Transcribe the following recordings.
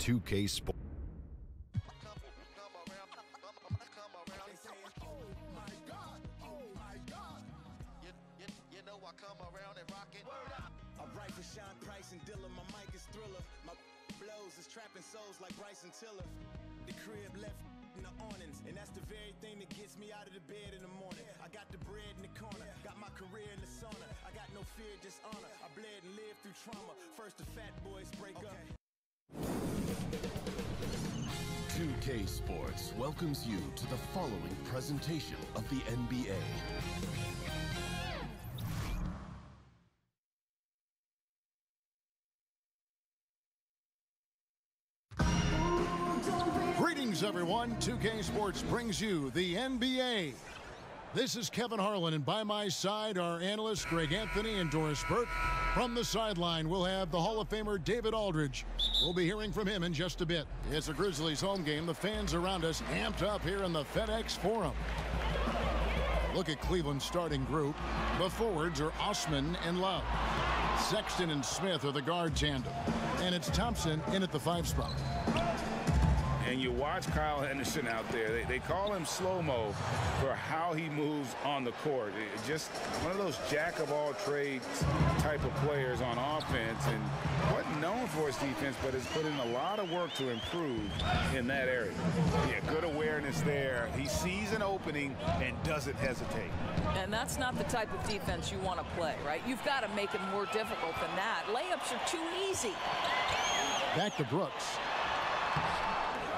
2K Sports. The crib left in the awnings, and that's the very thing that gets me out of the bed in the morning. I got the bread in the corner, got my career in the sauna. I got no fear, just honor. I bled and lived through trauma. First the fat boys break up. 2K Sports welcomes you to the following presentation of the NBA. Greetings, everyone. 2K Sports brings you the NBA. This is Kevin Harlan, and by my side are analysts Greg Anthony and Doris Burke. From the sideline, we'll have the Hall of Famer David Aldridge. We'll be hearing from him in just a bit. It's a Grizzlies home game. The fans around us amped up here in the FedEx Forum. Look at Cleveland's starting group. The forwards are Osman and Love. Sexton and Smith are the guard tandem. And it's Thompson in at the 5 spot. And you watch Kyle Henderson out there. They call him slow-mo for how he moves on the court. Just one of those jack-of-all-trades type of players on offense, and wasn't known for his defense, but has put in a lot of work to improve in that area. Yeah, good awareness there. He sees an opening and doesn't hesitate. And that's not the type of defense you want to play, right? You've got to make it more difficult than that. Layups are too easy. Back to Brooks.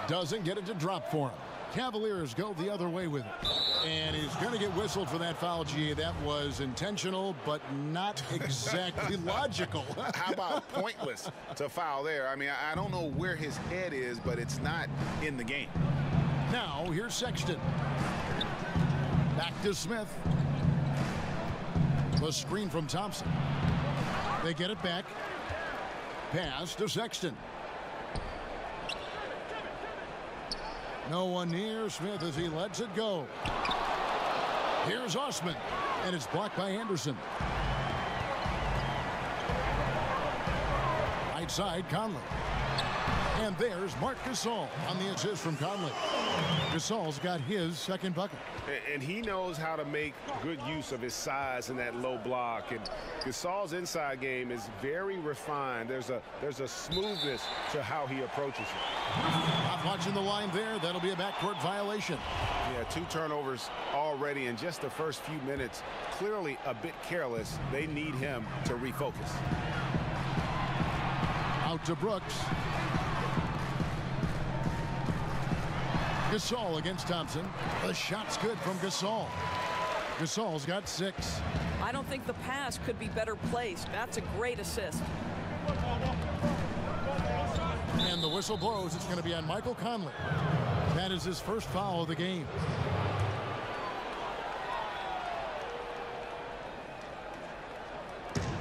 Doesn't get it to drop for him. Cavaliers go the other way with it. And he's going to get whistled for that foul, G. That was intentional, but not exactly logical. How about pointless to foul there? I mean, I don't know where his head is, but it's not in the game. Now, here's Sexton. Back to Smith. The screen from Thompson. They get it back. Pass to Sexton. No one near Smith as he lets it go. Here's Osman, and it's blocked by Anderson. Right side, Conley. And there's Marc Gasol on the assist from Conley. Gasol's got his second bucket. And he knows how to make good use of his size in that low block. And Gasol's inside game is very refined. There's a smoothness to how he approaches it. Not watching the line there. That'll be a backcourt violation. Yeah, 2 turnovers already in just the first few minutes. Clearly a bit careless. They need him to refocus. Out to Brooks. Gasol against Thompson. The shot's good from Gasol. Gasol's got 6. I don't think the pass could be better placed. That's a great assist. And the whistle blows. It's going to be on Michael Conley. That is his first foul of the game.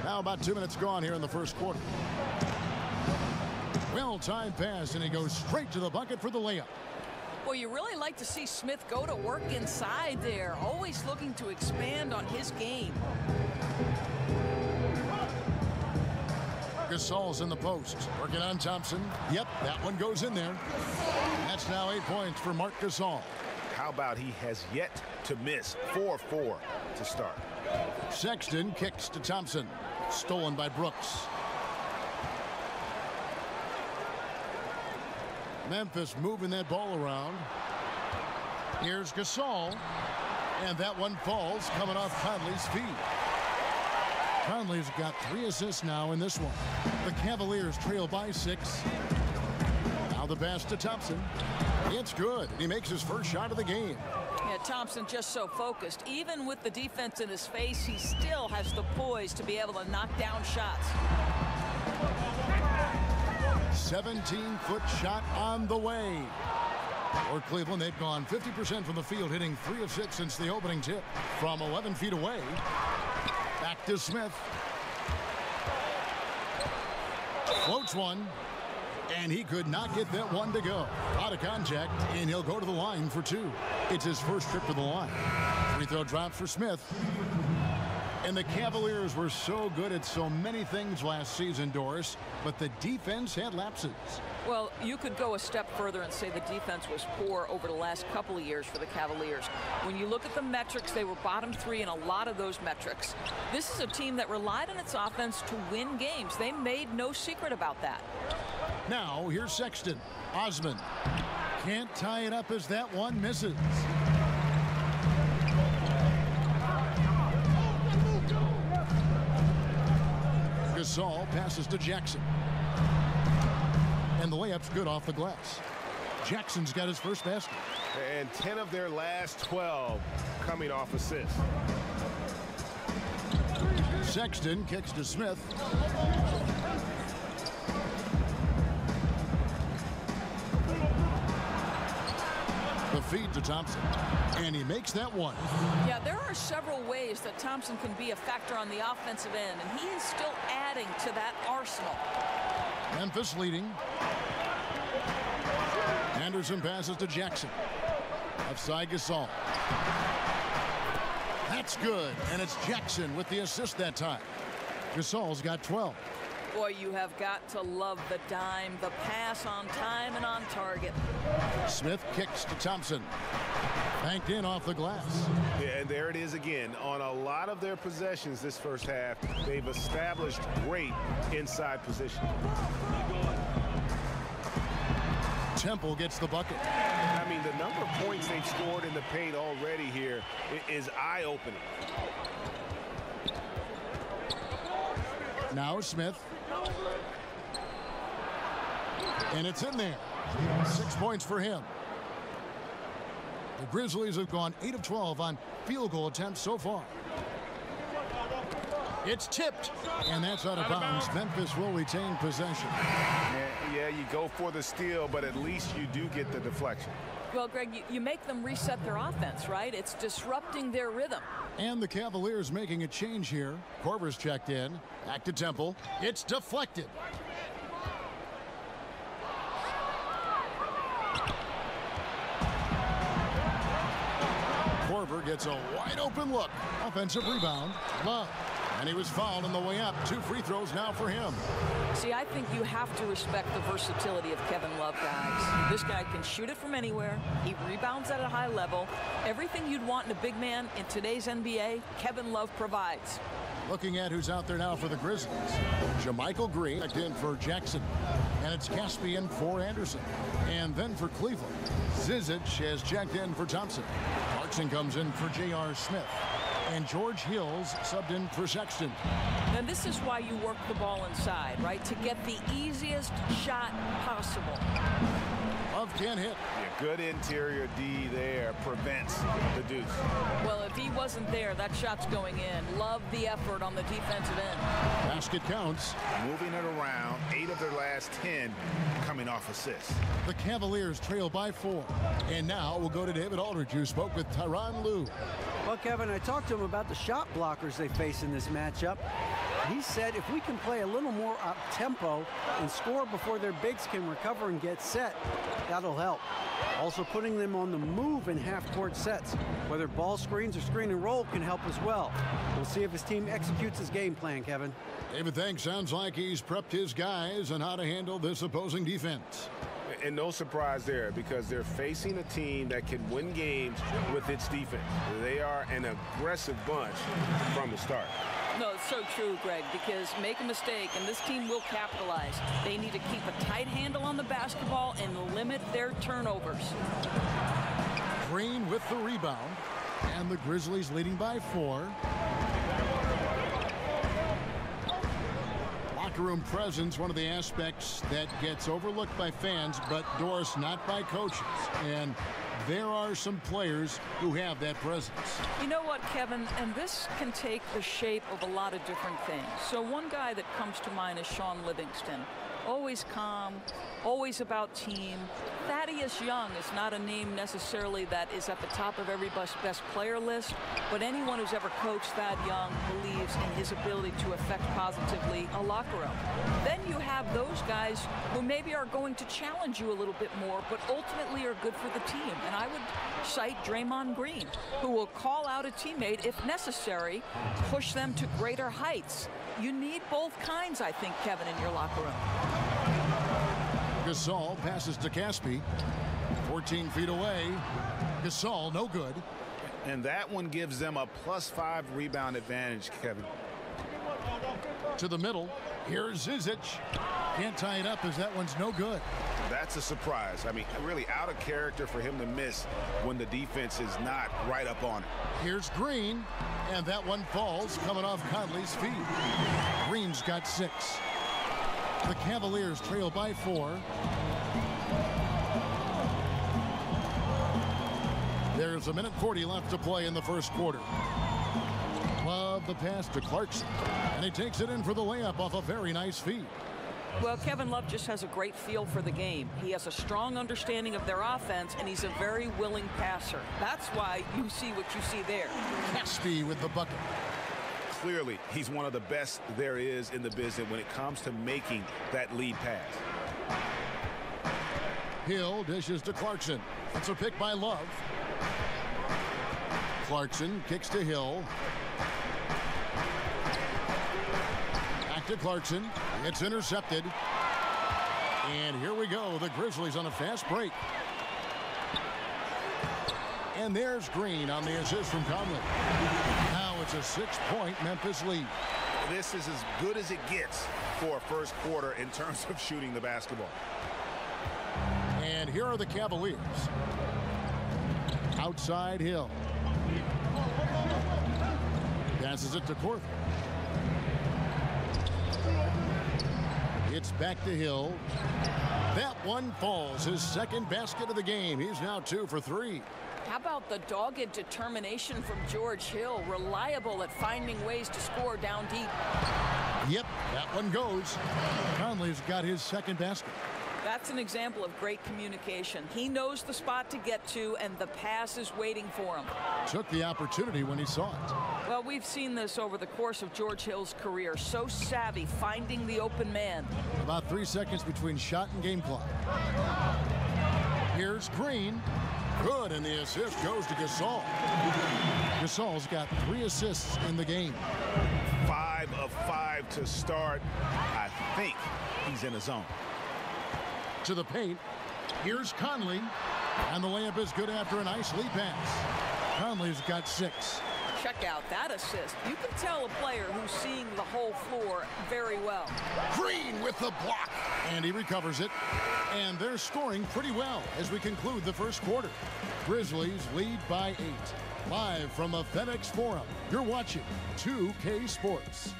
Now about 2 minutes gone here in the first quarter. Well-timed pass, and he goes straight to the bucket for the layup. Well, you really like to see Smith go to work inside there, always looking to expand on his game. Gasol's in the post, working on Thompson. Yep, that one goes in there. That's now 8 points for Marc Gasol. How about he has yet to miss 4-4 to start. Sexton kicks to Thompson. Stolen by Brooks. Memphis moving that ball around. Here's Gasol. And that one falls coming off Conley's feet. Conley's got 3 assists now in this one. The Cavaliers trail by 6. Now the pass to Thompson. It's good. He makes his first shot of the game. Yeah, Thompson just so focused. Even with the defense in his face, he still has the poise to be able to knock down shots. 17-foot shot on the way. For Cleveland, they've gone 50% from the field, hitting 3 of 6 since the opening tip from 11 feet away. Back to Smith. Floats one, and he could not get that one to go. Out of contact, and he'll go to the line for 2. It's his first trip to the line. Free throw drop for Smith. And the Cavaliers were so good at so many things last season, Doris, but the defense had lapses. Well, you could go a step further and say the defense was poor over the last couple of years for the Cavaliers. When you look at the metrics, they were bottom 3 in a lot of those metrics. This is a team that relied on its offense to win games. They made no secret about that. Now, here's Sexton. Osman can't tie it up as that one misses. Gasol passes to Jackson. And the layup's good off the glass. Jackson's got his first basket. And 10 of their last 12 coming off assists. Sexton kicks to Smith. The feed to Thompson. And he makes that one. Yeah, there are several ways that Thompson can be a factor on the offensive end, and he is still adding to that arsenal. Memphis leading. Anderson passes to Jackson. Offside Gasol. That's good, and it's Jackson with the assist that time. Gasol's got 12. Boy, you have got to love the dime, the pass on time and on target. Smith kicks to Thompson. Banked in off the glass. Yeah, and there it is again. On a lot of their possessions this first half, they've established great inside position. Temple gets the bucket. I mean, the number of points they've scored in the paint already here is eye-opening. Now Smith. And it's in there. 6 points for him. The Grizzlies have gone 8 of 12 on field goal attempts so far. It's tipped. And that's out of bounds. Memphis will retain possession. Yeah, you go for the steal, but at least you do get the deflection. Well, Greg, you make them reset their offense, right? It's disrupting their rhythm. And the Cavaliers making a change here. Korver's checked in. Back to Temple. It's deflected. Korver gets a wide open look. Offensive rebound. Love. And he was fouled on the way up. 2 free throws now for him. See, I think you have to respect the versatility of Kevin Love, guys. This guy can shoot it from anywhere. He rebounds at a high level. Everything you'd want in a big man in today's NBA, Kevin Love provides. Looking at who's out there now for the Grizzlies. JaMychal Green checked in for Jackson. And it's Caspian for Anderson. And then for Cleveland, Zizic has checked in for Thompson. Clarkson comes in for J.R. Smith. And George Hill's subbed in for Sexton. And this is why you work the ball inside, right? To get the easiest shot possible. Love can't hit. Yeah, good interior D there prevents the deuce. Well, if he wasn't there, that shot's going in. Love the effort on the defensive end. Basket counts. Moving it around, 8 of their last 10 coming off assists. The Cavaliers trail by 4. And now we'll go to David Aldridge, who spoke with Tyronn Lue. Well, Kevin, I talked to him about the shot blockers they face in this matchup. He said if we can play a little more up-tempo and score before their bigs can recover and get set, that'll help. Also, putting them on the move in half-court sets, whether ball screens or screen and roll, can help as well. We'll see if his team executes his game plan, Kevin. David, thanks. Sounds like he's prepped his guys on how to handle this opposing defense. And no surprise there, because they're facing a team that can win games with its defense. They are an aggressive bunch from the start. No, it's so true, Greg, because make a mistake, and this team will capitalize. They need to keep a tight handle on the basketball and limit their turnovers. Green with the rebound, and the Grizzlies leading by 4. Locker room presence, one of the aspects that gets overlooked by fans, but Doris, not by coaches. And there are some players who have that presence. You know what, Kevin, and this can take the shape of a lot of different things. So one guy that comes to mind is Sean Livingston. Always calm, always about team. Thaddeus Young is not a name necessarily that is at the top of every best player list, but anyone who's ever coached Thad Young believes in his ability to affect positively a locker room. Then you have those guys who maybe are going to challenge you a little bit more, but ultimately are good for the team. And I would cite Draymond Green, who will call out a teammate if necessary, push them to greater heights. You need both kinds, I think, Kevin, in your locker room. Gasol passes to Caspi. 14 feet away. Gasol, no good. And that one gives them a +5 rebound advantage, Kevin. To the middle. Here's Zizic. Can't tie it up as that one's no good. That's a surprise. I mean, really out of character for him to miss when the defense is not right up on it. Here's Green, and that one falls coming off Conley's feet. Green's got 6. The Cavaliers trail by 4. There's 1:40 left to play in the first quarter. Love the pass to Clarkson, and he takes it in for the layup off a very nice feed. Well, Kevin Love just has a great feel for the game. He has a strong understanding of their offense, and he's a very willing passer. That's why you see what you see there. Caspi with the bucket. Clearly, he's one of the best there is in the business when it comes to making that lead pass. Hill dishes to Clarkson. It's a pick by Love. Clarkson kicks to Hill. Back to Clarkson. It's intercepted. And here we go. The Grizzlies on a fast break. And there's Green on the assist from Conley. Now it's a 6-point Memphis lead. This is as good as it gets for a first quarter in terms of shooting the basketball. And here are the Cavaliers. Outside Hill. Passes it to Korth. It's back to Hill. That one falls. His second basket of the game. He's now 2 for 3. How about the dogged determination from George Hill, reliable at finding ways to score down deep? Yep, that one goes. Conley's got his second basket. That's an example of great communication. He knows the spot to get to, and the pass is waiting for him. Took the opportunity when he saw it. Well, we've seen this over the course of George Hill's career. So savvy, finding the open man. About 3 seconds between shot and game clock. Here's Green. Good, and the assist goes to Gasol. Gasol's got 3 assists in the game. 5 of 5 to start. I think he's in a zone. To the paint. Here's Conley. And the layup is good after a nice lead pass. Conley's got 6. Check out that assist. You can tell a player who's seeing the whole floor very well. Green with the block. And he recovers it. And they're scoring pretty well as we conclude the first quarter. Grizzlies lead by 8. Live from the FedEx Forum, you're watching 2K Sports.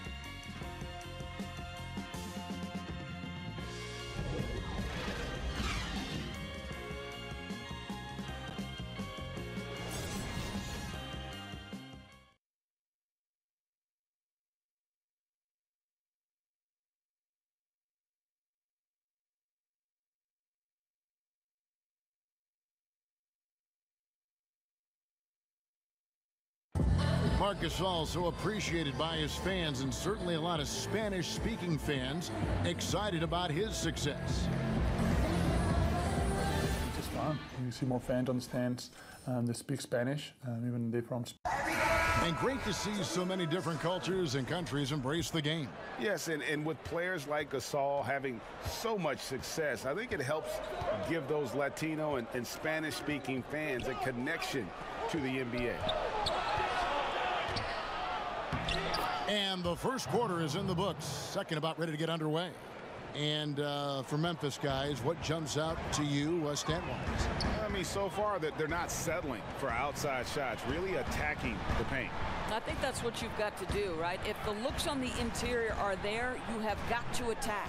Marc Gasol, so appreciated by his fans, and certainly a lot of Spanish-speaking fans excited about his success. It's just fun. You see more fans on the stands that speak Spanish, even they're from Spain. And great to see so many different cultures and countries embrace the game. Yes, and with players like Gasol having so much success, I think it helps give those Latino and Spanish-speaking fans a connection to the NBA. And the first quarter is in the books. Second about ready to get underway. And for Memphis guys, what jumps out to you stat-wise? I mean, so far that they're not settling for outside shots, really attacking the paint. I think that's what you've got to do, right? If the looks on the interior are there, you have got to attack.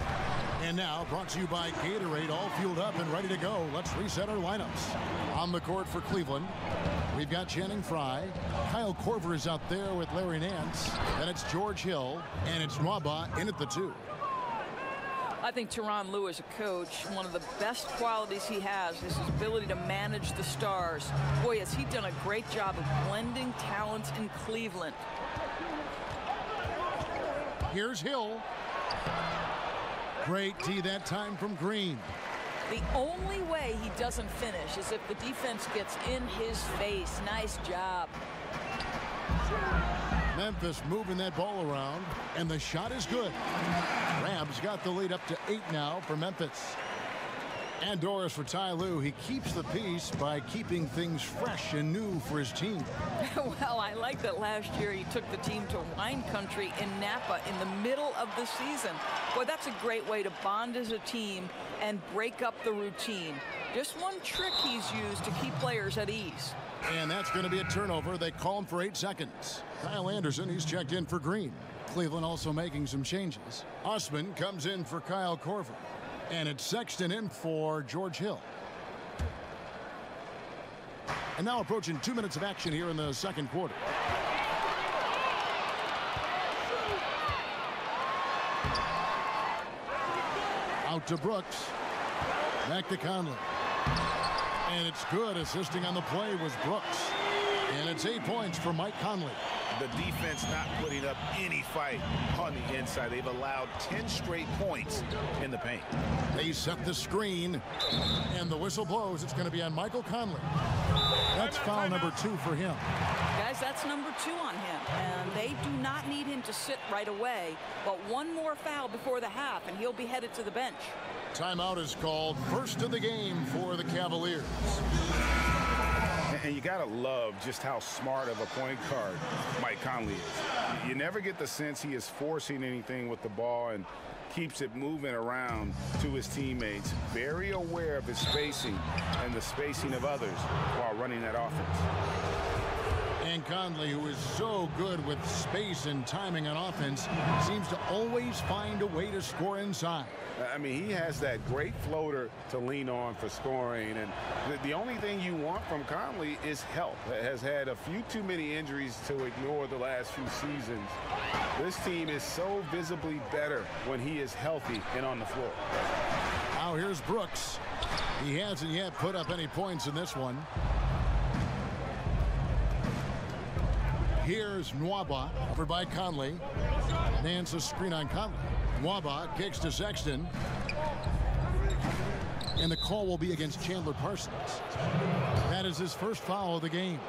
And now, brought to you by Gatorade, all fueled up and ready to go. Let's reset our lineups. On the court for Cleveland, we've got Channing Frye. Kyle Korver is out there with Larry Nance. Then it's George Hill, and it's Nwaba in at the 2. I think Tyronn Lue as a coach, one of the best qualities he has is his ability to manage the stars. Boy, has he done a great job of blending talents in Cleveland. Here's Hill. Great tee that time from Green. The only way he doesn't finish is if the defense gets in his face. Nice job. Memphis moving that ball around, and the shot is good. Rams got the lead up to 8 now for Memphis. And Doris, for Ty Lue, he keeps the peace by keeping things fresh and new for his team. Well, I like that last year he took the team to wine country in Napa in the middle of the season. Boy, that's a great way to bond as a team and break up the routine. Just one trick he's used to keep players at ease. And that's going to be a turnover. They call him for 8 seconds. Kyle Anderson, he's checked in for Green. Cleveland also making some changes. Osman comes in for Kyle Korver. And it's Sexton in for George Hill. And now approaching 2 minutes of action here in the second quarter. Out to Brooks. Back to Conley. And it's good. Assisting on the play was Brooks. And it's 8 points for Mike Conley. The defense not putting up any fight on the inside. They've allowed 10 straight points in the paint. They set the screen, and the whistle blows. It's going to be on Michael Conley. That's foul number 2 for him. Guys, that's number 2 on him, and they do not need him to sit right away, but one more foul before the half, and he'll be headed to the bench. Timeout is called. First of the game for the Cavaliers. And you got to love just how smart of a point guard Mike Conley is. You never get the sense he is forcing anything with the ball and keeps it moving around to his teammates. Very aware of his spacing and the spacing of others while running that offense. And Conley, who is so good with space and timing on offense, seems to always find a way to score inside. I mean, he has that great floater to lean on for scoring. And the only thing you want from Conley is help. Has had a few too many injuries to ignore the last few seasons. This team is so visibly better when he is healthy and on the floor. Now here's Brooks. He hasn't yet put up any points in this one. Here's Nwaba, covered by Conley. Nance a screen on Conley. Nwaba kicks to Sexton. And the call will be against Chandler Parsons. That is his first foul of the game.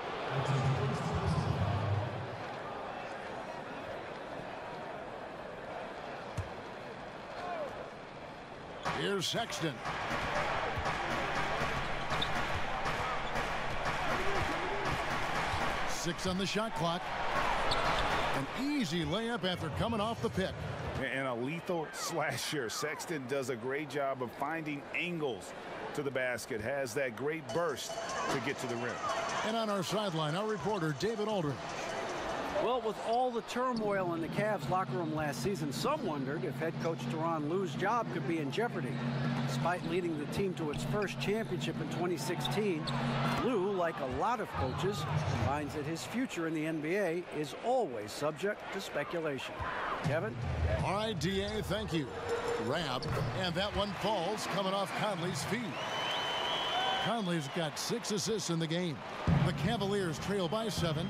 Here's Sexton. Six on the shot clock. An easy layup after coming off the pick. And a lethal slasher. Sexton does a great job of finding angles to the basket. Has that great burst to get to the rim. And on our sideline, our reporter, David Aldridge. Well, with all the turmoil in the Cavs locker room last season, some wondered if head coach Tyronn Lue's job could be in jeopardy. Despite leading the team to its first championship in 2016, Lue, like a lot of coaches, finds that his future in the NBA is always subject to speculation. Kevin? All right, DA, thank you. Rab, and that one falls coming off Conley's feet. Conley's got 6 assists in the game. The Cavaliers trail by 7.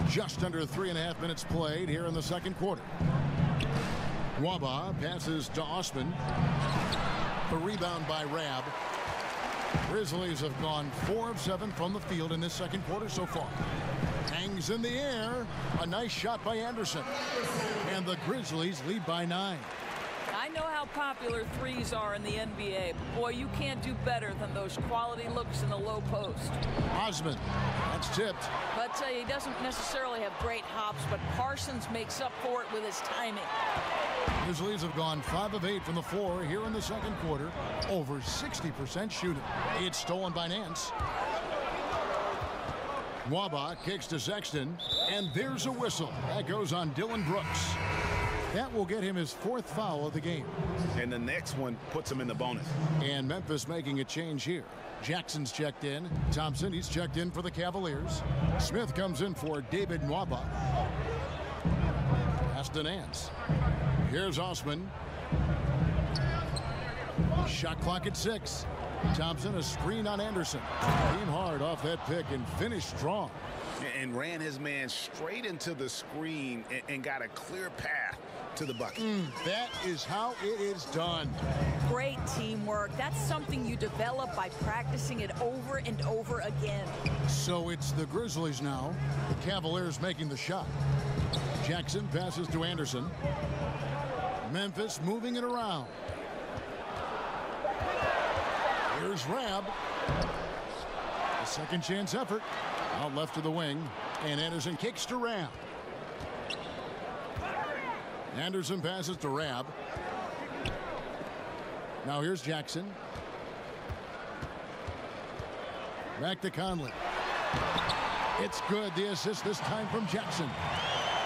Just under 3.5 minutes played here in the second quarter. Nwaba passes to Osman. The rebound by Rab. Grizzlies have gone 4 of 7 from the field in this second quarter so far. Hangs in the air. A nice shot by Anderson. And the Grizzlies lead by 9. I know how popular threes are in the NBA, but boy, you can't do better than those quality looks in the low post. Osman, that's tipped. But he doesn't necessarily have great hops, but Parsons makes up for it with his timing. Grizzlies have gone 5 of 8 from the floor here in the second quarter. Over 60% shooting. It's stolen by Nance. Nwaba kicks to Sexton, and there's a whistle. That goes on Dylan Brooks. That will get him his 4th foul of the game. And the next one puts him in the bonus. And Memphis making a change here. Jackson's checked in. Thompson, he's checked in for the Cavaliers. Smith comes in for David Nwaba. Pass to Nance. Here's Osman. Shot clock at 6. Thompson, a screen on Anderson. Came hard off that pick and finished strong. And ran his man straight into the screen and got a clear path to the bucket. That is how it is done. Great teamwork. That's something you develop by practicing it over and over again. So it's the Grizzlies now. The Cavaliers making the shot. Jackson passes to Anderson. Memphis moving it around. Here's Rab. A second chance effort. Out left to the wing. And Anderson kicks to Rab. Anderson passes to Rab. Now here's Jackson. Back to Conley. It's good. The assist this time from Jackson.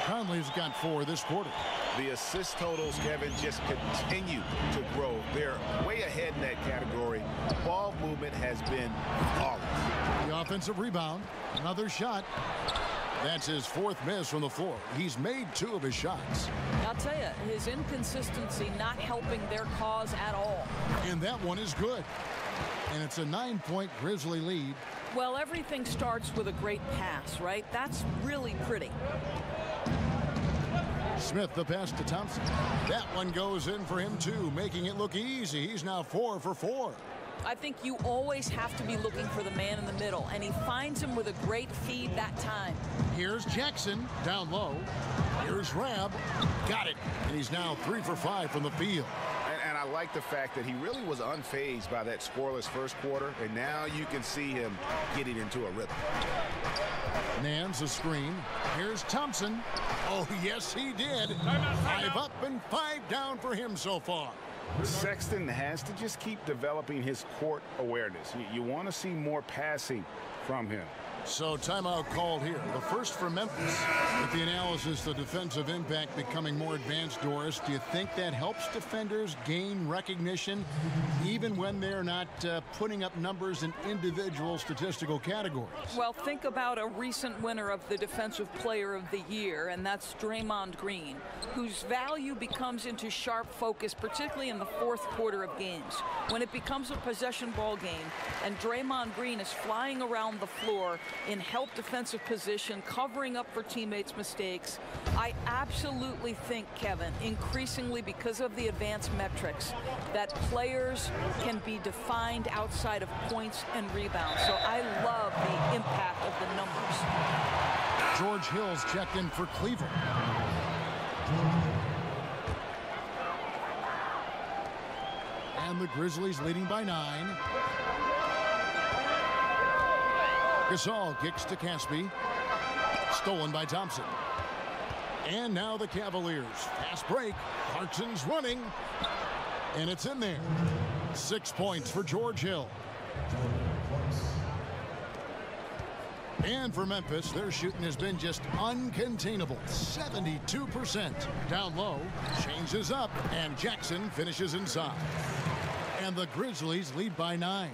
Conley's got 4 this quarter. The assist totals, Kevin, just continue to grow. They're way ahead in that category. Ball movement has been flawless. The offensive rebound. Another shot. That's his 4th miss from the floor. He's made 2 of his shots. I'll tell you, his inconsistency not helping their cause at all. And that one is good. And it's a 9-point Grizzly lead. Well, everything starts with a great pass, right? That's really pretty. Smith, the pass to Thompson. That one goes in for him, too, making it look easy. He's now 4 for 4. I think you always have to be looking for the man in the middle, and he finds him with a great feed that time. Here's Jackson down low. Here's Rab. Got it. And he's now 3 for 5 from the field. And I like the fact that he really was unfazed by that scoreless first quarter, and now you can see him getting into a rhythm. Nance a screen. Here's Thompson. Oh, yes, he did. 5 up and 5 down for him so far. Sexton has to just keep developing his court awareness. You want to see more passing from him. So timeout called here. The first for Memphis. With the analysis, the defensive impact becoming more advanced, Doris, do you think that helps defenders gain recognition even when they're not putting up numbers in individual statistical categories? Well, think about a recent winner of the Defensive Player of the Year, and that's Draymond Green, whose value becomes into sharp focus, particularly in the 4th quarter of games. When it becomes a possession ball game and Draymond Green is flying around the floor in help defensive position, covering up for teammates' mistakes. I absolutely think, Kevin, increasingly because of the advanced metrics, that players can be defined outside of points and rebounds. So I love the impact of the numbers. George Hill's checked in for Cleveland. And the Grizzlies leading by 9. Gasol kicks to Caspi. Stolen by Thompson. And now the Cavaliers. Fast break. Clarkson's running. And it's in there. 6 points for George Hill. And for Memphis, their shooting has been just uncontainable. 72%. Down low. Changes up. And Jackson finishes inside. And the Grizzlies lead by 9.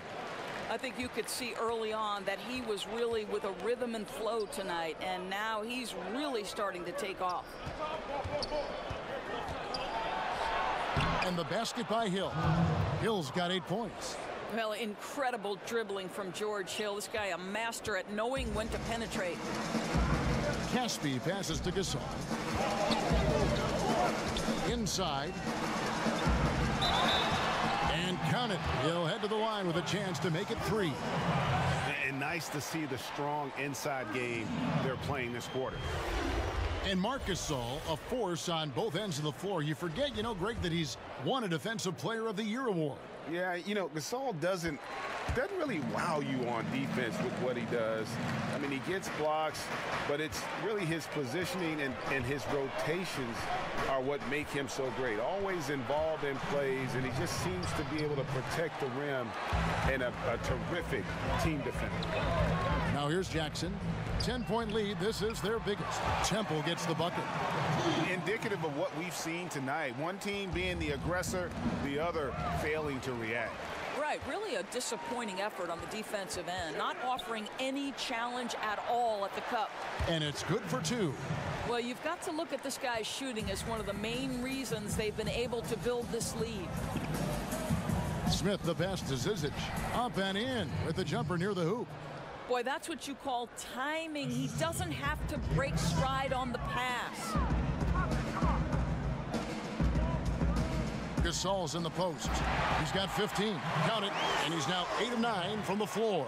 I think you could see early on that he was really with a rhythm and flow tonight, and now he's really starting to take off. And the basket by Hill. Hill's got 8 points. Well, incredible dribbling from George Hill. This guy a master at knowing when to penetrate. Caspi passes to Gasol. Inside. And count it. He'll head to the line with a chance to make it 3. And nice to see the strong inside game they're playing this quarter. And Marc Gasol, a force on both ends of the floor. You forget, Greg, that he's won a Defensive Player of the Year award. Yeah, Gasol doesn't really wow you on defense with what he does. I mean, he gets blocks, but it's really his positioning and his rotations are what make him so great. Always involved in plays, and he just seems to be able to protect the rim and a terrific team defender. Now here's Jackson. 10-point lead. This is their biggest. Temple gets the bucket. Indicative of what we've seen tonight. One team being the aggressor, the other failing to react. Right, really a disappointing effort on the defensive end, not offering any challenge at all at the cup. And it's good for 2. Well, you've got to look at this guy's shooting as one of the main reasons they've been able to build this lead. Smith the pass to Zizic. Up and in with the jumper near the hoop. Boy, that's what you call timing. He doesn't have to break stride on the pass. Gasol's in the post. He's got 15. Count it. And he's now 8 of 9 from the floor.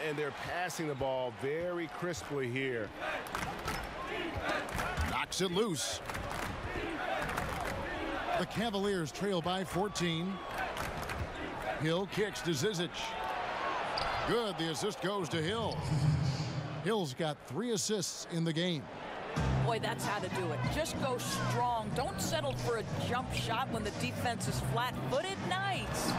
And they're passing the ball very crisply here. Knocks it loose. The Cavaliers trail by 14. Hill kicks to Zizic. Good. The assist goes to Hill. Hill's got 3 assists in the game. Boy, that's how to do it. Just go strong. Don't settle for a jump shot when the defense is flat-footed. Nice.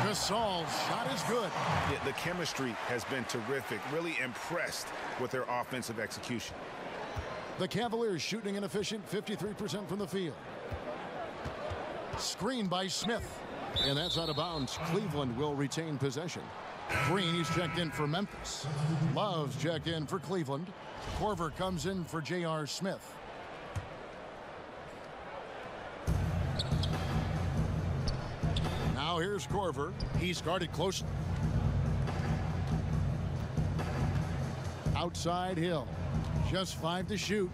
Gasol's shot is good. Yeah, the chemistry has been terrific. Really impressed with their offensive execution. The Cavaliers shooting an efficient 53% from the field. Screen by Smith. And that's out of bounds. Cleveland will retain possession. Green, he's checked in for Memphis. Love's checked in for Cleveland. Korver comes in for J.R. Smith. Now here's Korver. He's guarded close. Outside Hill. Just 5 to shoot.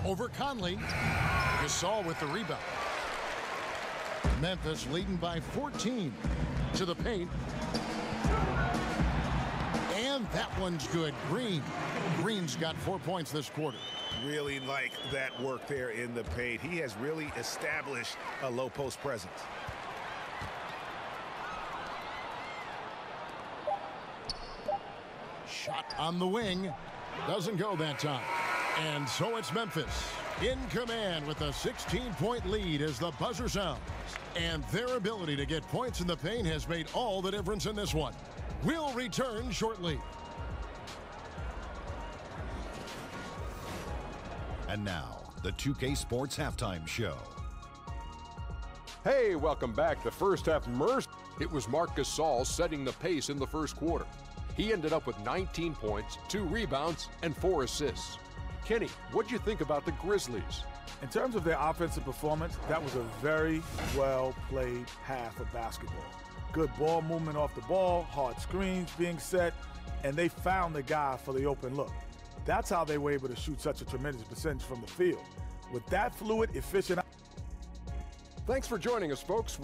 Over Conley. Gasol with the rebound. Memphis leading by 14 to the paint. And that one's good. Green's got 4 points this quarter. Really like that work there in the paint. He has really established a low post presence. Shot on the wing. Doesn't go that time. And so it's Memphis in command with a 16-point lead as the buzzer sounds. And their ability to get points in the paint has made all the difference in this one. We'll return shortly. And now, the 2K Sports Halftime Show. Hey, welcome back. The first half immersed. It was Marc Gasol setting the pace in the first quarter. He ended up with 19 points, 2 rebounds, and 4 assists. Kenny, what'd you think about the Grizzlies? In terms of their offensive performance, that was a very well-played half of basketball. Good ball movement off the ball, hard screens being set, and they found the guy for the open look. That's how they were able to shoot such a tremendous percentage from the field. With that fluid, efficient... Thanks for joining us, folks.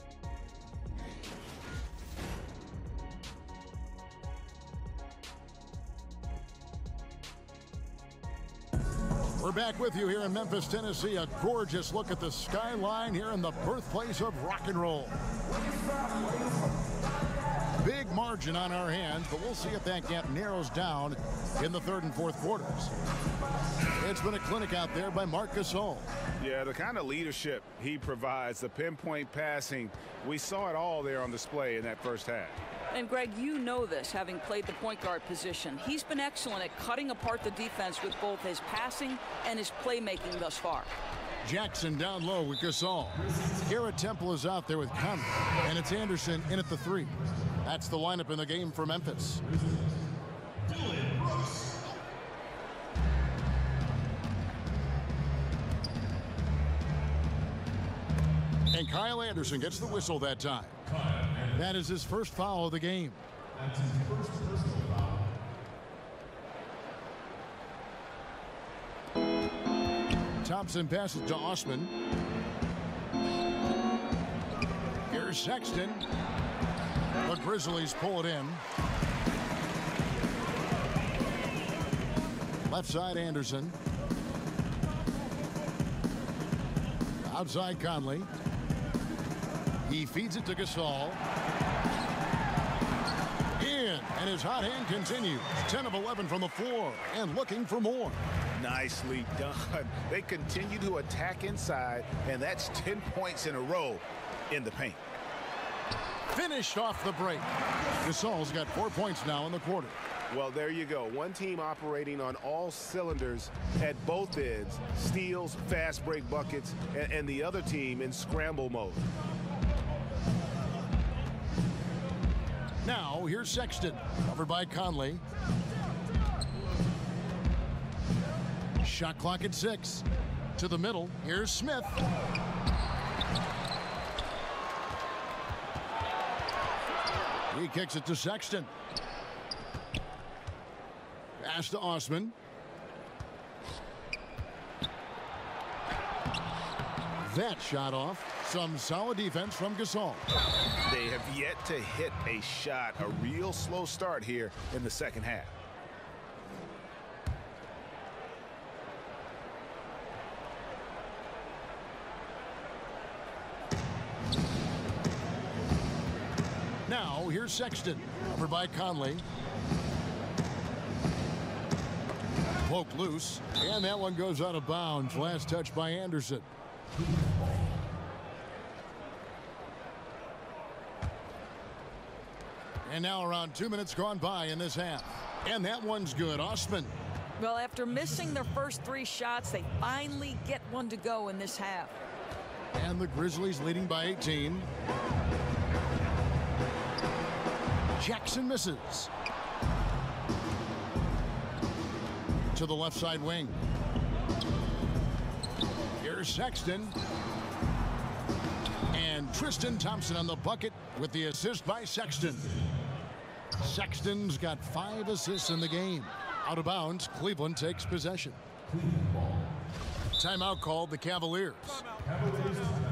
We're back with you here in Memphis, Tennessee. A gorgeous look at the skyline here in the birthplace of rock and roll. Big margin on our hands, but we'll see if that gap narrows down in the third and fourth quarters. It's been a clinic out there by Marc Gasol. Yeah, the kind of leadership he provides, the pinpoint passing, we saw it all there on display in that first half. And Greg, you know this, having played the point guard position. He's been excellent at cutting apart the defense with both his passing and his playmaking thus far. Jackson down low with Gasol. Garrett Temple is out there with Conley, and it's Anderson in at the 3. That's the lineup in the game for Memphis. And Kyle Anderson gets the whistle that time. That is his first foul of the game. Thompson passes to Osman. Here's Sexton. The Grizzlies pull it in. Left side Anderson. Outside Conley. He feeds it to Gasol. In, and his hot hand continues. 10 of 11 from the floor and looking for more. Nicely done. They continue to attack inside, and that's 10 points in a row in the paint. Finished off the break. Gasol's got 4 points now in the quarter. Well, there you go. One team operating on all cylinders at both ends. Steals, fast break buckets, and the other team in scramble mode. Now, here's Sexton, covered by Conley. Shot clock at 6. To the middle. Here's Smith. He kicks it to Sexton. Pass to Osman. That shot off. Some solid defense from Gasol. They have yet to hit a shot. A real slow start here in the second half. Now, here's Sexton. Over by Conley. Poked loose. And that one goes out of bounds. Last touch by Anderson. And now around 2 minutes gone by in this half. And that one's good. Osman. Well, after missing their first 3 shots, they finally get one to go in this half. And the Grizzlies leading by 18. Jackson misses. To the left side wing. Here's Sexton. And Tristan Thompson on the bucket with the assist by Sexton. Sexton's got 5 assists in the game. Out of bounds, Cleveland takes possession. Timeout called the Cavaliers.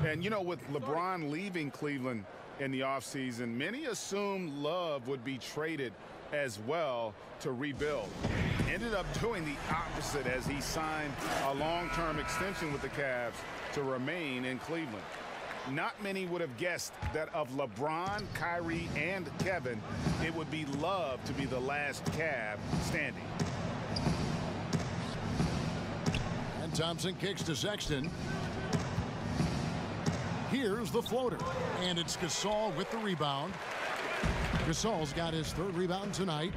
And, you know, with LeBron leaving Cleveland in the offseason, many assumed Love would be traded as well to rebuild. Ended up doing the opposite as he signed a long-term extension with the Cavs to remain in Cleveland. Not many would have guessed that of LeBron, Kyrie, and Kevin, it would be Love to be the last Cav standing. And Thompson kicks to Sexton. Here's the floater. And it's Gasol with the rebound. Gasol's got his 3rd rebound tonight.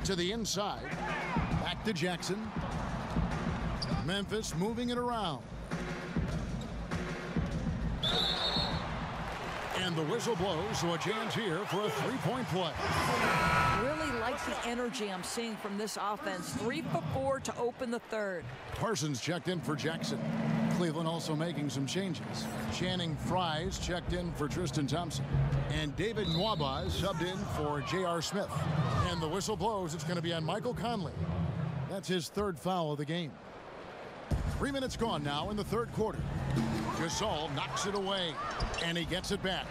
To the inside. Back to Jackson. Memphis moving it around. And the whistle blows, so a chance here for a 3-point play. Really like the energy I'm seeing from this offense. 3 for 4 to open the 3rd. Parsons checked in for Jackson. Cleveland also making some changes. Channing Frye's checked in for Tristan Thompson. And David Nwaba is subbed in for J.R. Smith. And the whistle blows. It's going to be on Michael Conley. That's his 3rd foul of the game. 3 minutes gone now in the 3rd quarter. Gasol knocks it away, and he gets it back.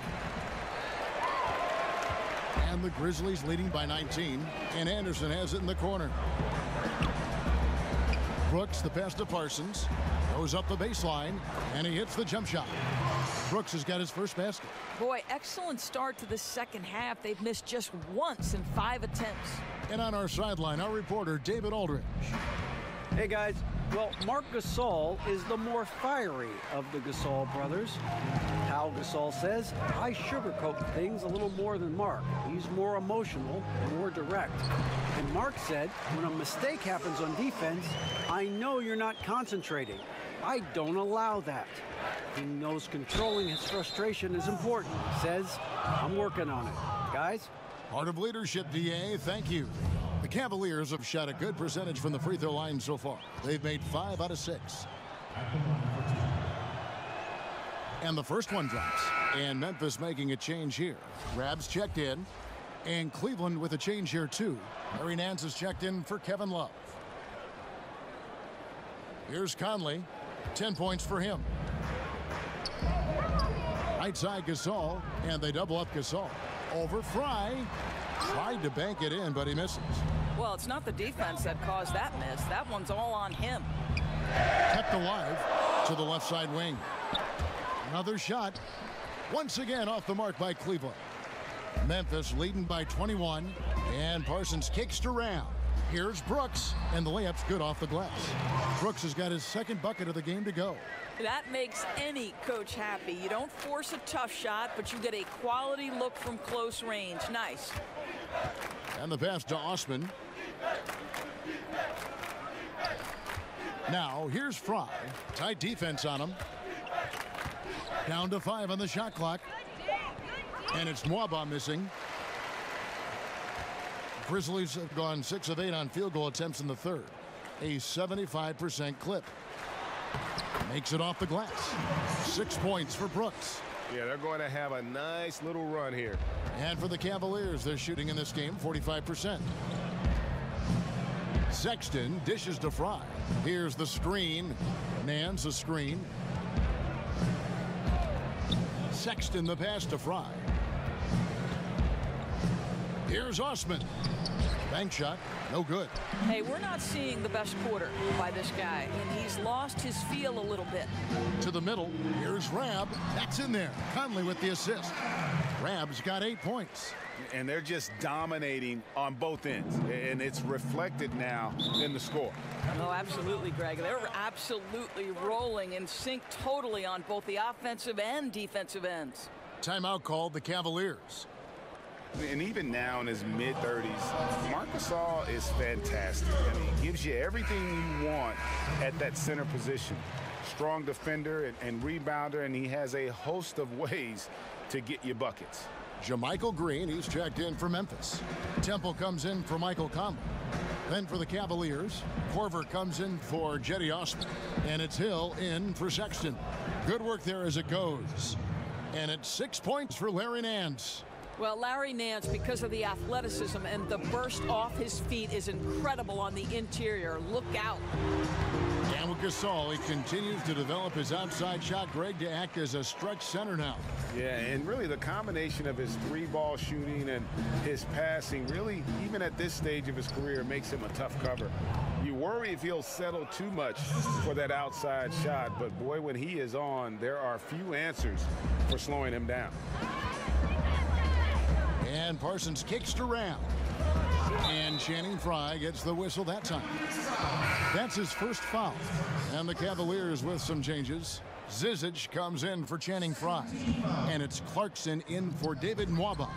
And the Grizzlies leading by 19, and Anderson has it in the corner. Brooks, the pass to Parsons, goes up the baseline, and he hits the jump shot. Brooks has got his first basket. Boy, excellent start to the second half. They've missed just once in 5 attempts. And on our sideline, our reporter, David Aldridge. Hey, guys. Well, Marc Gasol is the more fiery of the Gasol brothers. Pau Gasol says, I sugarcoat things a little more than Marc. He's more emotional, more direct. And Marc said, when a mistake happens on defense, I know you're not concentrating. I don't allow that. He knows controlling his frustration is important. He says, I'm working on it. Guys? Part of leadership, DA. Thank you. The Cavaliers have shot a good percentage from the free throw line so far. They've made 5 out of 6. And the first one drops. And Memphis making a change here. Rabs checked in. And Cleveland with a change here too. Larry Nance is checked in for Kevin Love. Here's Conley. 10 points for him. Right side Gasol. And they double up Gasol. Over Frye. Tried to bank it in, but he misses. Well, it's not the defense that caused that miss. That one's all on him. Kept alive to the left side wing. Another shot. Once again off the mark by Cleveland. Memphis leading by 21. And Parsons kicks to Ram. Here's Brooks. And the layup's good off the glass. Brooks has got his 2nd bucket of the game to go. That makes any coach happy. You don't force a tough shot, but you get a quality look from close range. Nice. And the pass to Osman. Now, here's Frye. Tight defense on him. Down to 5 on the shot clock. And it's Nwaba missing. Grizzlies have gone 6 of 8 on field goal attempts in the third. A 75% clip. Makes it off the glass. 6 points for Brooks. Yeah, they're going to have a nice little run here. And for the Cavaliers, they're shooting in this game 45%. Sexton dishes to Fry. Here's the screen. Nance a screen. Sexton the pass to Fry. Here's Osman. Bank shot, no good. Hey, we're not seeing the best quarter by this guy, and he's lost his feel a little bit. To the middle, here's Rab. That's in there. Conley with the assist. Rab's got 8 points. And they're just dominating on both ends, and it's reflected now in the score. Oh, absolutely, Greg. They're absolutely rolling in sync totally on both the offensive and defensive ends. Timeout called the Cavaliers. And even now in his mid-30s, Marc Gasol is fantastic. I mean, he gives you everything you want at that center position. Strong defender and rebounder, and he has a host of ways to get you buckets. JaMychal Green, he's checked in for Memphis. Temple comes in for Michael Conley. Then for the Cavaliers, Korver comes in for Jetty Osman. And it's Hill in for Sexton. Good work there as it goes. And it's 6 points for Larry Nance. Well, Larry Nance, because of the athleticism and the burst off his feet, is incredible on the interior. Look out. And with Gasol, he continues to develop his outside shot, Greg, to act as a stretch center now. Yeah, and really the combination of his three-ball shooting and his passing, really, even at this stage of his career, makes him a tough cover. You worry if he'll settle too much for that outside shot, but boy, when he is on, there are few answers for slowing him down. And Parsons kicks to Ram. And Channing Frye gets the whistle that time. That's his first foul. And the Cavaliers with some changes. Zizic comes in for Channing Frye. And it's Clarkson in for David Nwaba.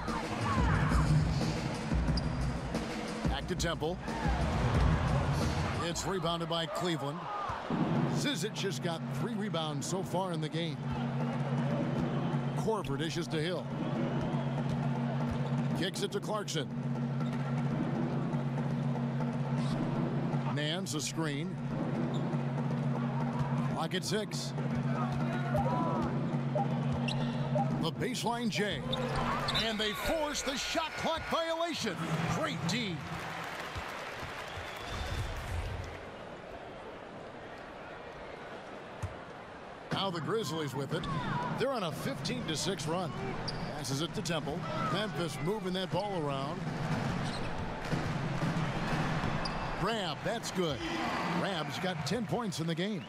Back to Temple. It's rebounded by Cleveland. Zizic has got 3 rebounds so far in the game. Korver dishes to Hill. Kicks it to Clarkson. Nance a screen. Lock at 6. The baseline J. And they force the shot clock violation. Great D. Now the Grizzlies with it. They're on a 15-6 run. Passes it to Temple. Memphis moving that ball around. Rab, that's good. Rab's got 10 points in the game.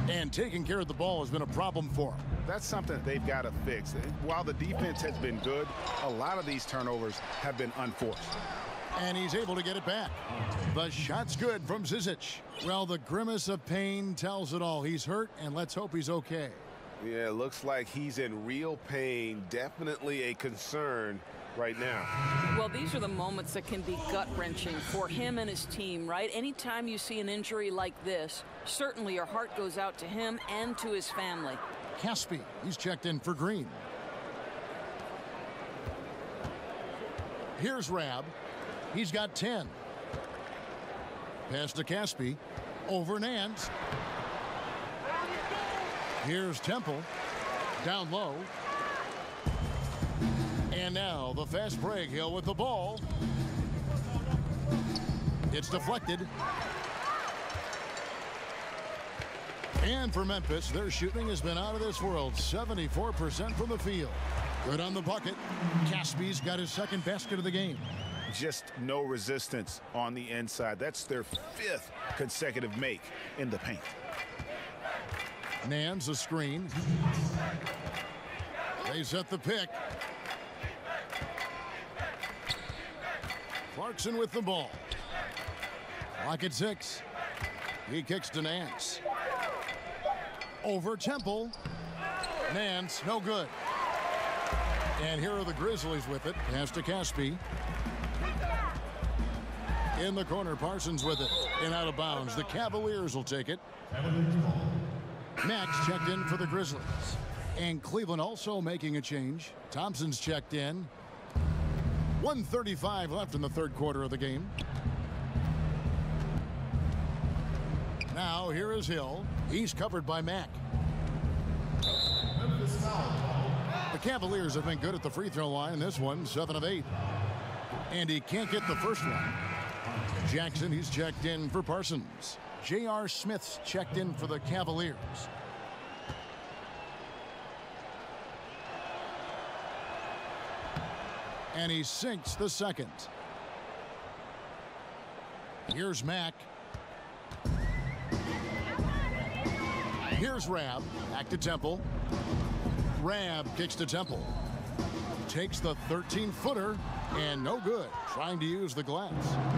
And taking care of the ball has been a problem for him. That's something they've got to fix. While the defense has been good, a lot of these turnovers have been unforced. And he's able to get it back. The shot's good from Zizic. Well, the grimace of pain tells it all. He's hurt, and let's hope he's okay. Yeah, it looks like he's in real pain. Definitely a concern right now. Well, these are the moments that can be gut-wrenching for him and his team, right? Anytime you see an injury like this, certainly your heart goes out to him and to his family. Caspi, he's checked in for Green. Here's Rab. He's got 10. Pass to Caspi. Over Nance. Here's Temple. Down low. And now the fast break. Hill with the ball. It's deflected. And for Memphis, their shooting has been out of this world. 74% from the field. Good on the bucket. Caspi's got his second basket of the game. Just no resistance on the inside. That's their 5th consecutive make in the paint. Nance a screen. They set the pick. Clarkson with the ball. Clock at 6. He kicks to Nance. Over Temple. Nance, no good. And here are the Grizzlies with it. Pass to Caspi. In the corner, Parsons with it. And out of bounds. The Cavaliers will take it. Max checked in for the Grizzlies. And Cleveland also making a change. Thompson's checked in. 1:35 left in the third quarter of the game. Now here is Hill. He's covered by Mack. The Cavaliers have been good at the free throw line. This one, 7 of 8. And he can't get the first one. Jackson, he's checked in for Parsons. J.R. Smith's checked in for the Cavaliers. And he sinks the second. Here's Mack. Here's Rab. Back to Temple. Rab kicks to Temple. Takes the 13-footer. And no good. Trying to use the glass.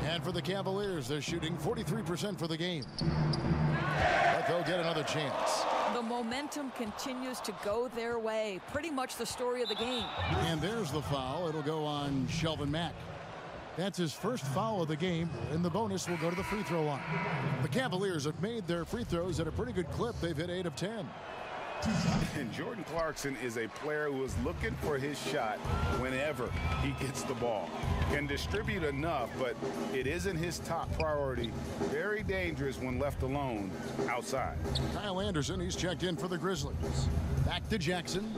And for the Cavaliers, they're shooting 43% for the game. But they'll get another chance. The momentum continues to go their way. Pretty much the story of the game. And there's the foul. It'll go on Shelvin Mack. That's his first foul of the game, and the bonus will go to the free throw line. The Cavaliers have made their free throws at a pretty good clip. They've hit 8 of 10. And Jordan Clarkson is a player who is looking for his shot whenever he gets the ball. Can distribute enough, but it isn't his top priority. Very dangerous when left alone outside. Kyle Anderson, he's checked in for the Grizzlies. Back to Jackson.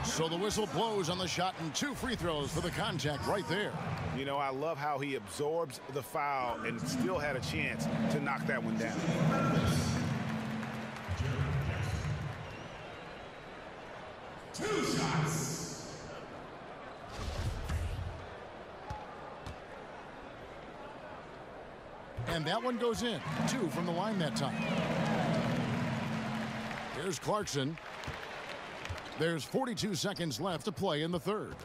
So the whistle blows on the shot and 2 free throws for the contact right there. You know, I love how he absorbs the foul and still had a chance to knock that one down. Two shots. And that one goes in. 2 from the line that time. Here's Clarkson. There's 42 seconds left to play in the third.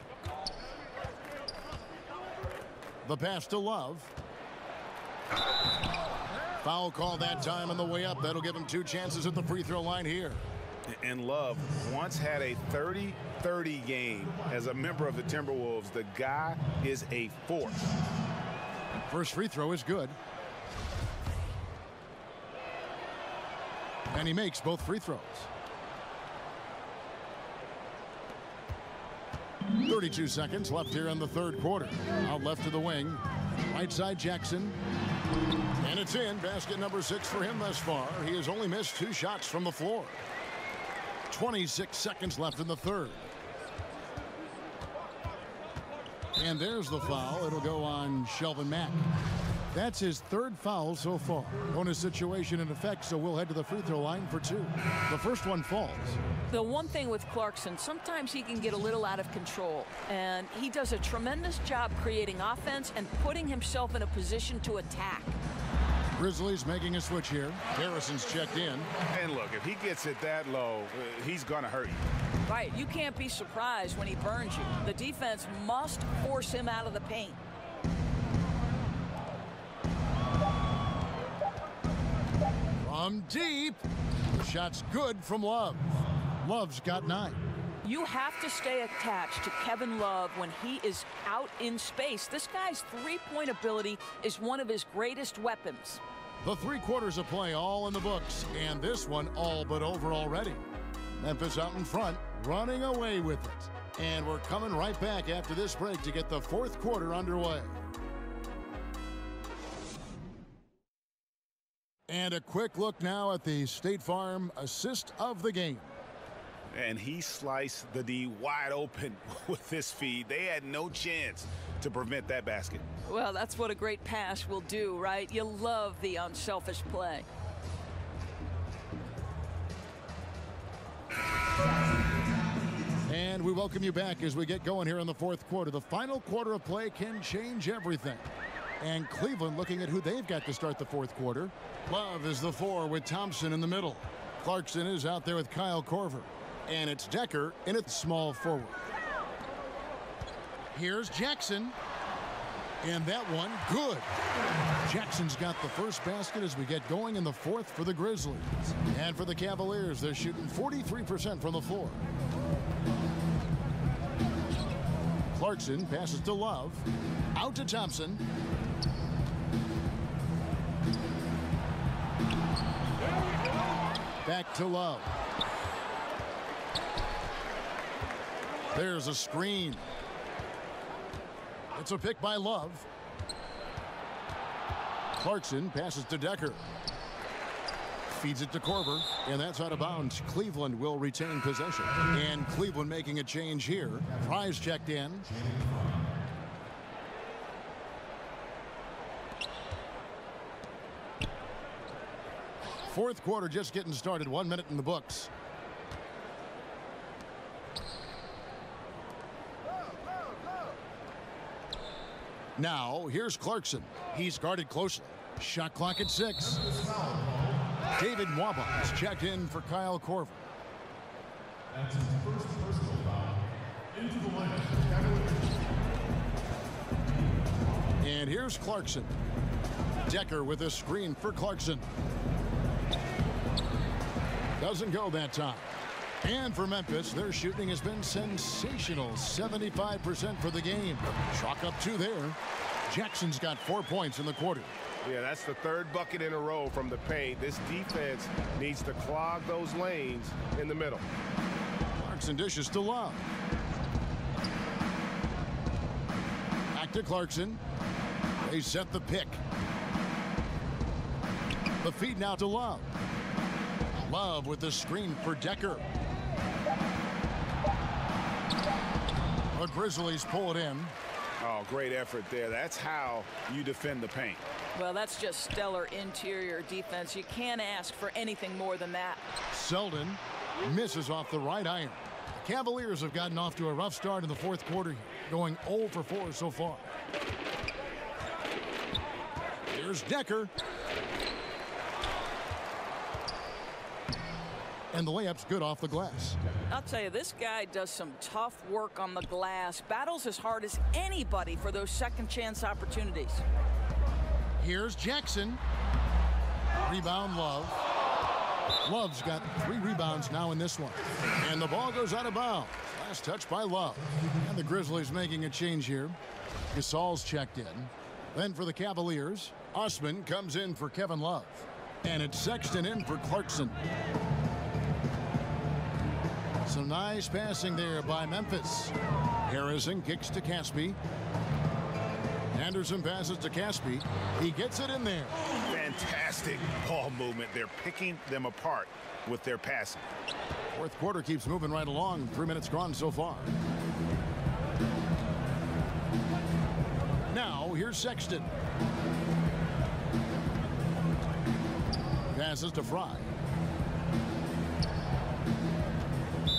The pass to Love. Foul call that time on the way up. That'll give him 2 chances at the free throw line here. And Love once had a 30-30 game as a member of the Timberwolves. The guy is a force. First free throw is good. And he makes both free throws. 32 seconds left here in the third quarter. Out left to the wing. Right side Jackson. And it's in. Basket number 6 for him thus far. He has only missed 2 shots from the floor. 26 seconds left in the third. And there's the foul. It'll go on Shelvin Mack. That's his 3rd foul so far. Bonus situation in effect, so we'll head to the free throw line for 2. The first one falls. The one thing with Clarkson, sometimes he can get a little out of control, and he does a tremendous job creating offense and putting himself in a position to attack. Grizzlies making a switch here. Harrison's checked in. And look, if he gets it that low, he's going to hurt you. Right, you can't be surprised when he burns you. The defense must force him out of the paint. From deep. The shot's good from Love. Love's got 9. You have to stay attached to Kevin Love when he is out in space. This guy's three-point ability is one of his greatest weapons. The 3 quarters of play all in the books, and this one all but over already. Memphis out in front, running away with it. And we're coming right back after this break to get the 4th quarter underway. And a quick look now at the State Farm assist of the game. And he sliced the D wide open with this feed. They had no chance to prevent that basket. Well, that's what a great pass will do, right? You love the unselfish play. And we welcome you back as we get going here in the 4th quarter. The final quarter of play can change everything. And Cleveland looking at who they've got to start the 4th quarter. Love is the 4 with Thompson in the middle. Clarkson is out there with Kyle Korver. And it's Decker in its small forward. Here's Jackson. And that one, good. Jackson's got the first basket as we get going in the 4th for the Grizzlies. And for the Cavaliers, they're shooting 43% from the floor. Clarkson passes to Love. Out to Thompson. Back to Love. There's a screen. It's a pick by Love. Clarkson passes to Decker. Feeds it to Korver, and that's out of bounds. Cleveland will retain possession. And Cleveland making a change here. Fry's checked in. Fourth quarter just getting started. 1 minute in the books. Now, here's Clarkson. He's guarded closely. Shot clock at 6. David Nwaba is checked in for Kyle Korver. That's his first personal foul. Into the lineup. And here's Clarkson. Decker with a screen for Clarkson. Doesn't go that time. And for Memphis, their shooting has been sensational. 75% for the game. Chalk up 2 there. Jackson's got 4 points in the quarter. Yeah, that's the third bucket in a row from the paint. This defense needs to clog those lanes in the middle. Clarkson dishes to Love. Back to Clarkson. They set the pick. The feed now to Love. Love with the screen for Decker. The Grizzlies pull it in. Oh, great effort there. That's how you defend the paint. Well, that's just stellar interior defense. You can't ask for anything more than that. Selden misses off the right iron. The Cavaliers have gotten off to a rough start in the fourth quarter, going 0 for 4 so far. Here's Decker. And the layup's good off the glass. I'll tell you, this guy does some tough work on the glass, battles as hard as anybody for those second chance opportunities. Here's Jackson. Rebound, Love. Love's got 3 rebounds now in this one. And the ball goes out of bounds. Last touch by Love. And the Grizzlies making a change here. Gasol's checked in. Then for the Cavaliers, Osman comes in for Kevin Love. And it's Sexton in for Clarkson. Some nice passing there by Memphis. Harrison kicks to Caspi. Anderson passes to Caspi. He gets it in there. Fantastic ball movement. They're picking them apart with their passing. Fourth quarter keeps moving right along. 3 minutes gone so far. Now, here's Sexton. Passes to Fry.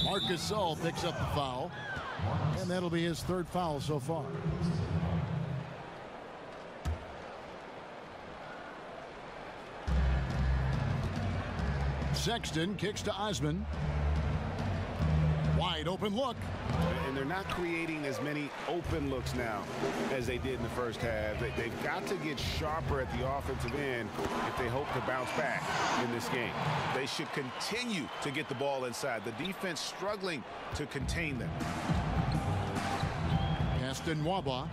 Marcus Saul picks up the foul. And that'll be his 3rd foul so far. Sexton kicks to Osman. Wide open look. And they're not creating as many open looks now as they did in the first half. They've got to get sharper at the offensive end if they hope to bounce back in this game. They should continue to get the ball inside. The defense struggling to contain them. Pass to Nwaba.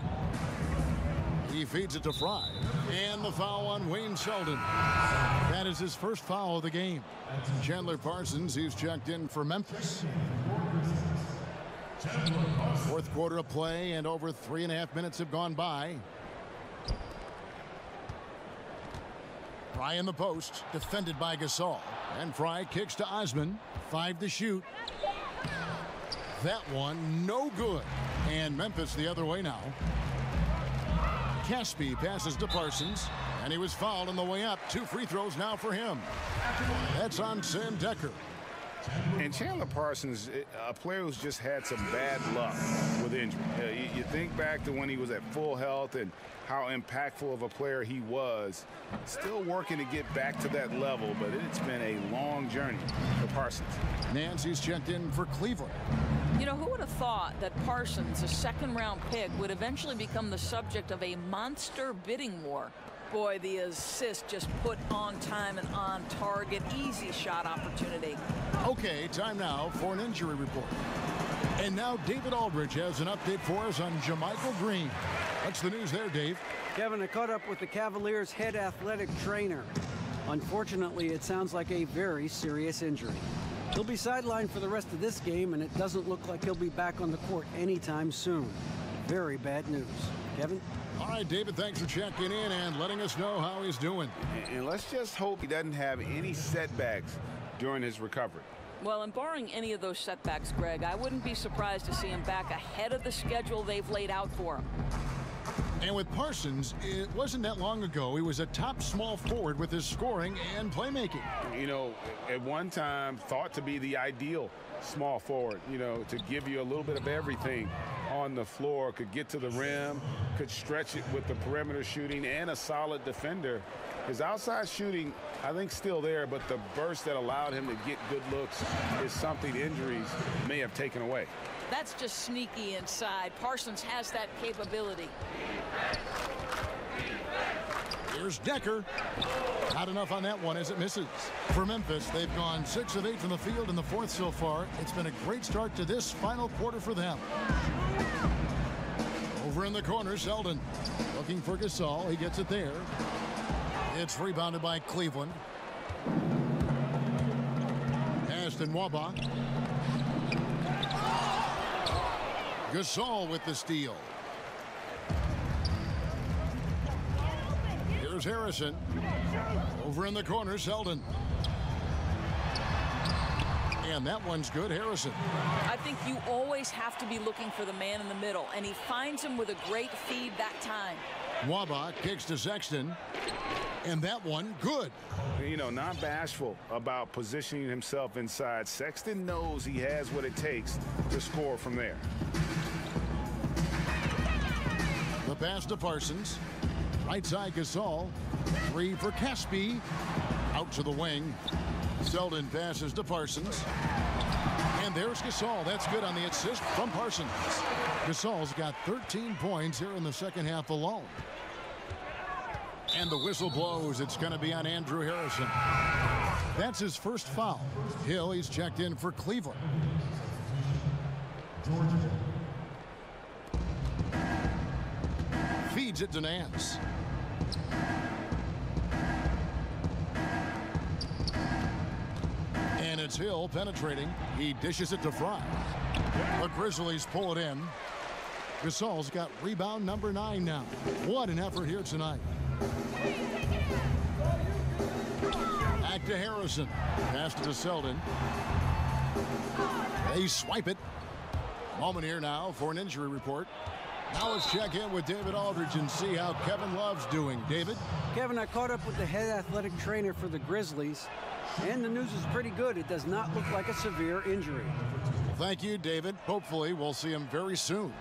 He feeds it to Fry. And the foul on Wayne Selden. That is his 1st foul of the game. Chandler Parsons, he's checked in for Memphis. Fourth quarter of play, and over 3.5 minutes have gone by. Fry in the post, defended by Gasol. And Fry kicks to Osman. 5 to shoot. That one, no good. And Memphis the other way now. Caspi passes to Parsons, and he was fouled on the way up. 2 free throws now for him. That's on Sam Decker. And Chandler Parsons, a player who's just had some bad luck with injury. You think back to when he was at full health and how impactful of a player he was. Still working to get back to that level, but it's been a long journey for Parsons. Nancy's checked in for Cleveland. You know, who would have thought that Parsons, a 2nd-round pick, would eventually become the subject of a monster bidding war? Boy, the assist just put on time and on target. Easy shot opportunity. Okay, time now for an injury report. And now David Aldridge has an update for us on Jermichael Green. What's the news there, Dave? Kevin, I caught up with the Cavaliers' head athletic trainer. Unfortunately, it sounds like a very serious injury. He'll be sidelined for the rest of this game, and it doesn't look like he'll be back on the court anytime soon. Very bad news. Kevin? All right, David, thanks for checking in and letting us know how he's doing. And let's just hope he doesn't have any setbacks during his recovery. Well, and barring any of those setbacks, Greg, I wouldn't be surprised to see him back ahead of the schedule they've laid out for him. And with Parsons, it wasn't that long ago he was a top small forward with his scoring and playmaking. You know, at one time thought to be the ideal small forward, you know, to give you a little bit of everything on the floor, could get to the rim, could stretch it with the perimeter shooting, and a solid defender. His outside shooting, I think, still there, but the burst that allowed him to get good looks is something injuries may have taken away. That's just sneaky inside. Parsons has that capability. Here's Decker. Not enough on that one as it misses. For Memphis, they've gone 6 of 8 from the field in the fourth so far. It's been a great start to this final quarter for them. Over in the corner, Selden. Looking for Gasol. He gets it there. It's rebounded by Cleveland. Aston Waba. Gasol with the steal. Here's Harrison. Over in the corner, Selden. And that one's good, Harrison. I think you always have to be looking for the man in the middle, and he finds him with a great feed that time. Waba kicks to Sexton. And that one, good. You know, not bashful about positioning himself inside. Sexton knows he has what it takes to score from there. The pass to Parsons. Right side, Gasol. 3 for Caspi. Out to the wing. Selden passes to Parsons. And there's Gasol. That's good on the assist from Parsons. Gasol's got 13 points here in the second half alone. And the whistle blows. It's going to be on Andrew Harrison. That's his first foul. Hill, he's checked in for Cleveland. Feeds it to Nance. And it's Hill penetrating. He dishes it to Fry. The Grizzlies pull it in. Gasol's got rebound number 9 now. What an effort here tonight. Back to Harrison. Pass to Selden. They swipe it. Moment here now for an injury report. Now let's check in with David Aldridge and see how Kevin Love's doing. David? Kevin, I caught up with the head athletic trainer for the Grizzlies, and the news is pretty good. It does not look like a severe injury. Well, thank you, David. Hopefully we'll see him very soon.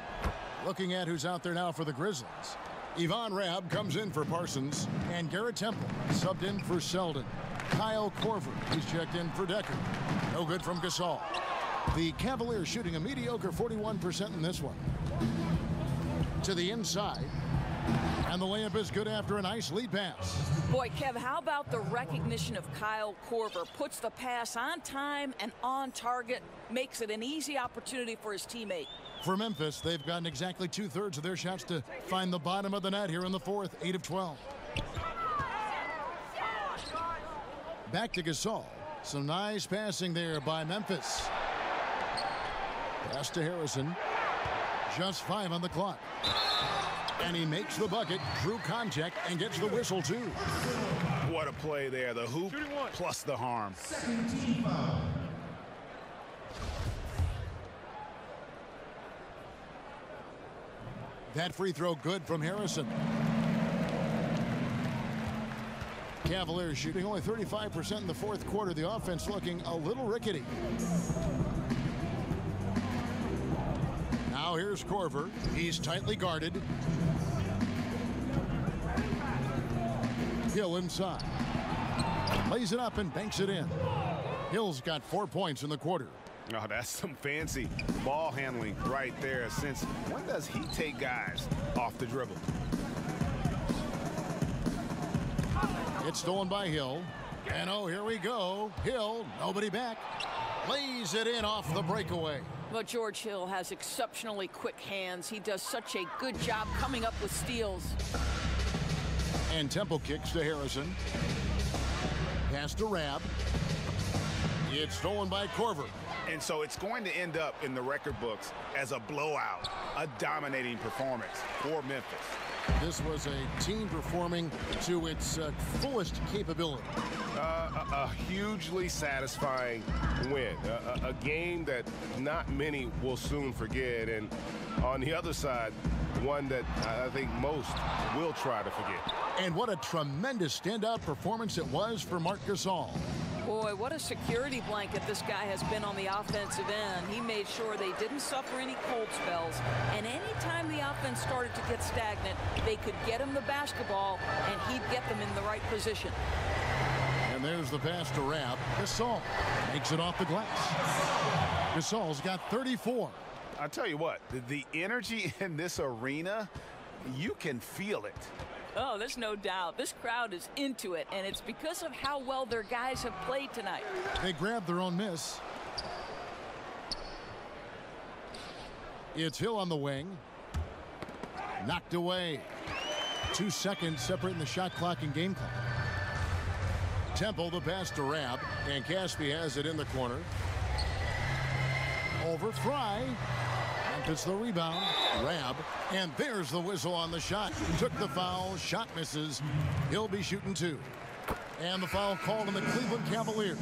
Looking at who's out there now for the Grizzlies. Yvonne Rabb comes in for Parsons, and Garrett Temple subbed in for Selden. Kyle Korver, he's checked in for Decker. No good from Gasol. The Cavaliers shooting a mediocre 41% in this one. To the inside, and the layup is good after a nice lead pass. Boy, Kev, how about the recognition of Kyle Korver? Puts the pass on time and on target, makes it an easy opportunity for his teammate. For Memphis, they've gotten exactly 2/3 of their shots to find the bottom of the net here in the fourth, 8 of 12. Back to Gasol. Some nice passing there by Memphis. Pass to Harrison. Just 5 on the clock. And he makes the bucket, through contact, and gets the whistle, too. What a play there. The hoop plus the harm. That free throw good from Harrison. Cavaliers shooting only 35% in the fourth quarter. The offense looking a little rickety. Now here's Korver. He's tightly guarded. Hill inside. Lays it up and banks it in. Hill's got 4 points in the quarter. Oh, that's some fancy ball handling right there. Since when does he take guys off the dribble? It's stolen by Hill. And oh, here we go. Hill, nobody back. Lays it in off the breakaway. Well, George Hill has exceptionally quick hands. He does such a good job coming up with steals. And Temple kicks to Harrison. Pass to Rab. It's stolen by Corver. And so it's going to end up in the record books as a blowout, a dominating performance for Memphis. This was a team performing to its fullest capability. A hugely satisfying win, a game that not many will soon forget, and on the other side, one that I think most will try to forget. And what a tremendous standout performance it was for Marc Gasol. Boy, what a security blanket this guy has been on the offensive end. He made sure they didn't suffer any cold spells. And anytime the offense started to get stagnant, they could get him the basketball, and he'd get them in the right position. And there's the pass to Rab. Gasol makes it off the glass. Gasol's got 34. I tell you what, the energy in this arena, you can feel it. Oh, there's no doubt. This crowd is into it, and it's because of how well their guys have played tonight. They grabbed their own miss. It's Hill on the wing. Knocked away. 2 seconds separating the shot clock and game clock. Temple the pass to Rab, and Caspi has it in the corner. Over Fry. Memphis the rebound. Rab, and there's the whistle on the shot. Took the foul. Shot misses. He'll be shooting 2. And the foul called on the Cleveland Cavaliers.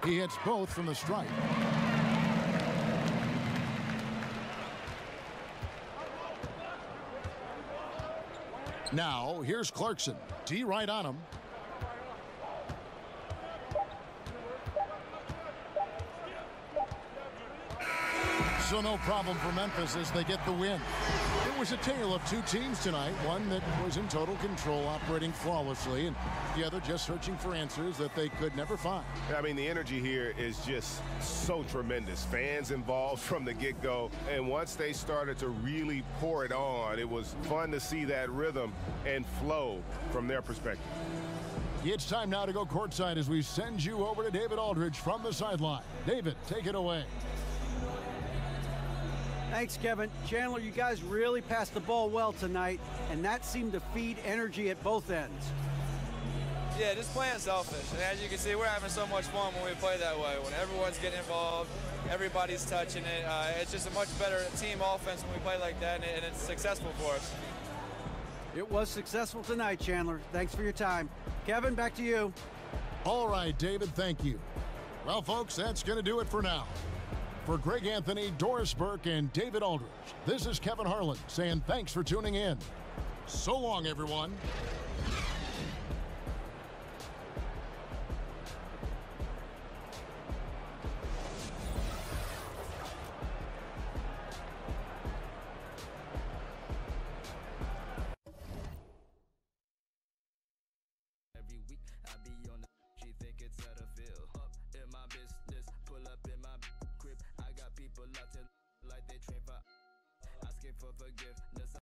He hits both from the stripe. Now, here's Clarkson. D right on him. So no problem for Memphis as they get the win. It was a tale of two teams tonight. One that was in total control, operating flawlessly, and the other just searching for answers that they could never find. I mean, the energy here is just so tremendous. Fans involved from the get-go, and once they started to really pour it on, it was fun to see that rhythm and flow from their perspective. It's time now to go courtside as we send you over to David Aldridge from the sideline. David, take it away. Thanks, Kevin. Chandler, you guys really passed the ball well tonight, and that seemed to feed energy at both ends. Yeah, just playing selfish. And as you can see, we're having so much fun when we play that way. When everyone's getting involved, everybody's touching it. It's just a much better team offense when we play like that, and it's successful for us. It was successful tonight, Chandler. Thanks for your time. Kevin, back to you. All right, David, thank you. Well, folks, that's going to do it for now. For Greg Anthony, Doris Burke, and David Aldridge, this is Kevin Harlan saying thanks for tuning in. So long, everyone. Like they train for asking for forgiveness.